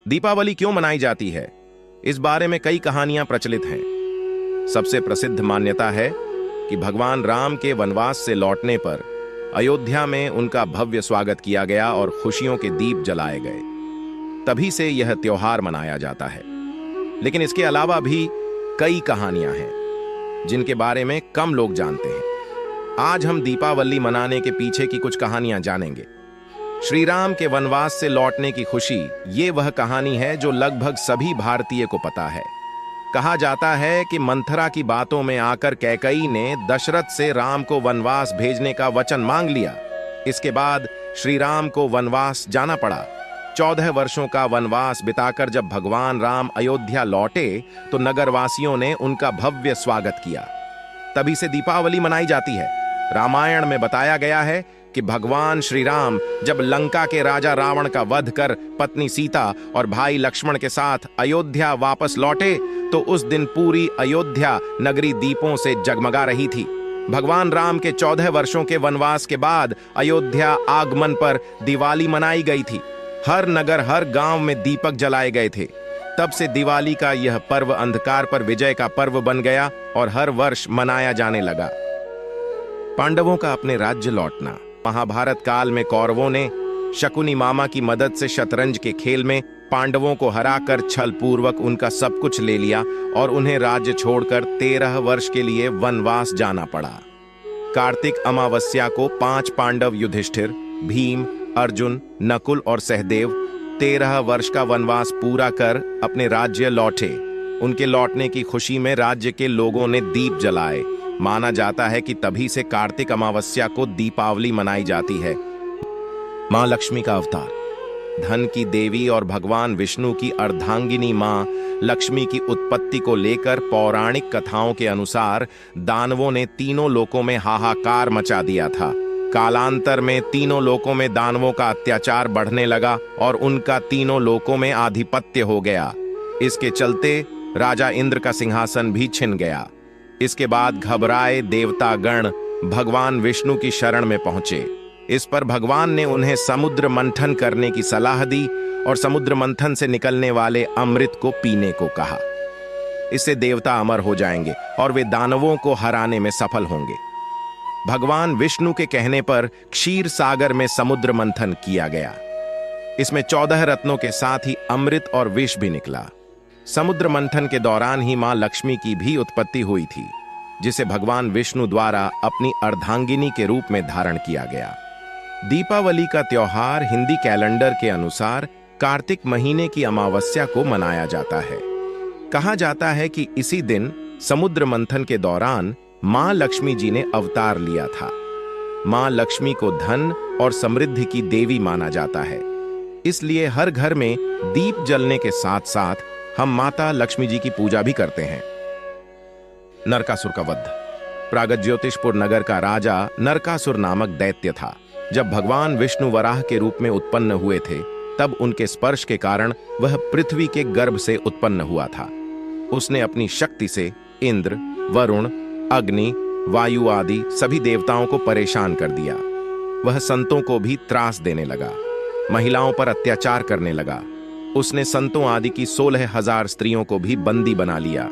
दीपावली क्यों मनाई जाती है? इस बारे में कई कहानियां प्रचलित हैं। सबसे प्रसिद्ध मान्यता है कि भगवान राम के वनवास से लौटने पर अयोध्या में उनका भव्य स्वागत किया गया और खुशियों के दीप जलाए गए। तभी से यह त्योहार मनाया जाता है। लेकिन इसके अलावा भी कई कहानियां हैं जिनके बारे में कम लोग जानते हैं। आज हम दीपावली मनाने के पीछे की कुछ कहानियां जानेंगे। श्री राम के वनवास से लौटने की खुशी, ये वह कहानी है जो लगभग सभी भारतीय को पता है। कहा जाता है कि मंथरा की बातों में आकर कैकई ने दशरथ से राम को वनवास भेजने का वचन मांग लिया। इसके बाद श्री राम को वनवास जाना पड़ा। 14 वर्षों का वनवास बिताकर जब भगवान राम अयोध्या लौटे तो नगरवासियों ने उनका भव्य स्वागत किया। तभी से दीपावली मनाई जाती है। रामायण में बताया गया है कि भगवान श्री राम जब लंका के राजा रावण का वध कर पत्नी सीता और भाई लक्ष्मण के साथ अयोध्या वापस लौटे तो उस दिन पूरी अयोध्या नगरी दीपों से जगमगा रही थी। भगवान राम के 14 वर्षों के वनवास के बाद अयोध्या आगमन पर दिवाली मनाई गई थी। हर नगर, हर गांव में दीपक जलाए गए थे। तब से दिवाली का यह पर्व अंधकार पर विजय का पर्व बन गया और हर वर्ष मनाया जाने लगा। पांडवों का अपने राज्य लौटना। महाभारत काल में कौरवों ने शकुनी मामा की मदद से शतरंज के खेल में पांडवों को हराकर छल पूर्वक उनका सब कुछ ले लिया और उन्हें राज्य छोड़कर 13 वर्ष के लिए वनवास जाना पड़ा। कार्तिक अमावस्या को 5 पांडव युधिष्ठिर, भीम, अर्जुन, नकुल और सहदेव 13 वर्ष का वनवास पूरा कर अपने राज्य लौटे। उनके लौटने की खुशी में राज्य के लोगों ने दीप जलाए। माना जाता है कि तभी से कार्तिक अमावस्या को दीपावली मनाई जाती है। मां लक्ष्मी का अवतार। धन की देवी और भगवान विष्णु की अर्धांगिनी मां लक्ष्मी की उत्पत्ति को लेकर पौराणिक कथाओं के अनुसार दानवों ने तीनों लोकों में हाहाकार मचा दिया था। कालांतर में तीनों लोकों में दानवों का अत्याचार बढ़ने लगा और उनका तीनों लोकों में आधिपत्य हो गया। इसके चलते राजा इंद्र का सिंहासन भी छिन गया। इसके बाद घबराए देवतागण भगवान विष्णु की शरण में पहुंचे। इस पर भगवान ने उन्हें समुद्र मंथन करने की सलाह दी और समुद्र मंथन से निकलने वाले अमृत को पीने को कहा। इससे देवता अमर हो जाएंगे और वे दानवों को हराने में सफल होंगे। भगवान विष्णु के कहने पर क्षीर सागर में समुद्र मंथन किया गया। इसमें 14 रत्नों के साथ ही अमृत और विष भी निकला। समुद्र मंथन के दौरान ही मां लक्ष्मी की भी उत्पत्ति हुई थी, जिसे भगवान विष्णु द्वारा अपनी अर्धांगिनी के रूप में धारण किया गया। दीपावली का त्योहार हिंदी कैलेंडर के अनुसार कार्तिक महीने की अमावस्या को मनाया जाता है। कहा जाता है कि इसी दिन समुद्र मंथन के दौरान मां लक्ष्मी जी ने अवतार लिया था। मां लक्ष्मी को धन और समृद्धि की देवी माना जाता है। इसलिए हर घर में दीप जलने के साथ साथ हम माता लक्ष्मी जी की पूजा भी करते हैं। नरकासुर का वध। प्रागज्योतिषपुर नगर का राजा नरकासुर नामक दैत्य था। जब भगवान विष्णु वराह के रूप में उत्पन्न हुए थे तब उनके स्पर्श के कारण वह पृथ्वी के गर्भ से उत्पन्न हुआ था। उसने अपनी शक्ति से इंद्र, वरुण, अग्नि, वायु आदि सभी देवताओं को परेशान कर दिया। वह संतों को भी त्रास देने लगा, महिलाओं पर अत्याचार करने लगा। उसने संतों आदि की 16,000 स्त्रियों को भी बंदी बना लिया।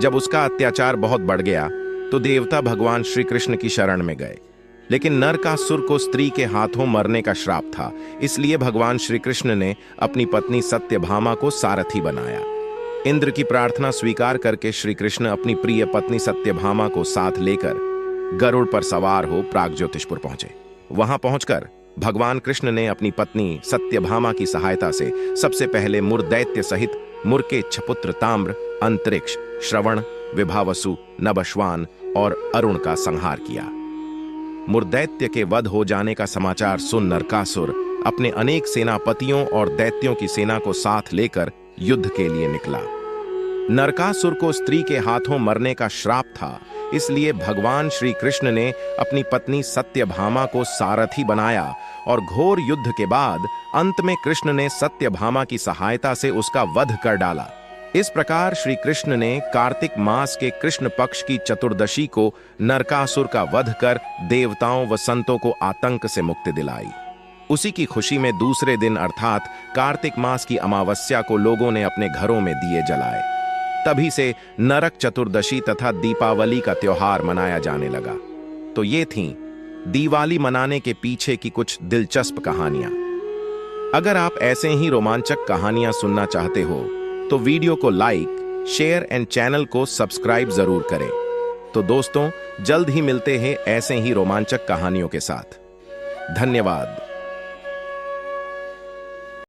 जब उसका अत्याचार बहुत बढ़ गया तो देवता भगवान श्री कृष्ण की शरण में गए। लेकिन नरकासुर को स्त्री के हाथों मरने का श्राप था, इसलिए भगवान श्री कृष्ण ने अपनी पत्नी सत्यभामा को सारथी बनाया। इंद्र की प्रार्थना स्वीकार करके श्री कृष्ण अपनी प्रिय पत्नी सत्यभामा को साथ लेकर गरुड़ पर सवार हो प्रागज्योतिषपुर पहुंचे। वहां पहुंचकर भगवान कृष्ण ने अपनी पत्नी सत्यभामा की सहायता से सबसे पहले मुरदैत्य सहित मुरकेच्छपुत्र ताम्र, अंतरिक्ष, श्रवण, विभावसु, नभश्वान और अरुण का संहार किया। मुरदैत्य के वध हो जाने का समाचार सुन नरकासुर अपने अनेक सेनापतियों और दैत्यों की सेना को साथ लेकर युद्ध के लिए निकला। नरकासुर को स्त्री के हाथों मरने का श्राप था, इसलिए भगवान श्री कृष्ण ने अपनी पत्नी सत्यभामा को सारथी बनाया और घोर युद्ध के बाद अंत में कृष्ण ने सत्यभामा की सहायता से उसका वध कर डाला। इस प्रकार श्री कृष्ण ने कार्तिक मास के कृष्ण पक्ष की चतुर्दशी को नरकासुर का वध कर देवताओं व संतों को आतंक से मुक्ति दिलाई। उसी की खुशी में दूसरे दिन अर्थात कार्तिक मास की अमावस्या को लोगों ने अपने घरों में दिए जलाए। तभी से नरक चतुर्दशी तथा दीपावली का त्योहार मनाया जाने लगा। तो ये थीं दिवाली मनाने के पीछे की कुछ दिलचस्प कहानियां। अगर आप ऐसे ही रोमांचक कहानियां सुनना चाहते हो तो वीडियो को लाइक, शेयर एंड चैनल को सब्सक्राइब जरूर करें। तो दोस्तों, जल्द ही मिलते हैं ऐसे ही रोमांचक कहानियों के साथ। धन्यवाद।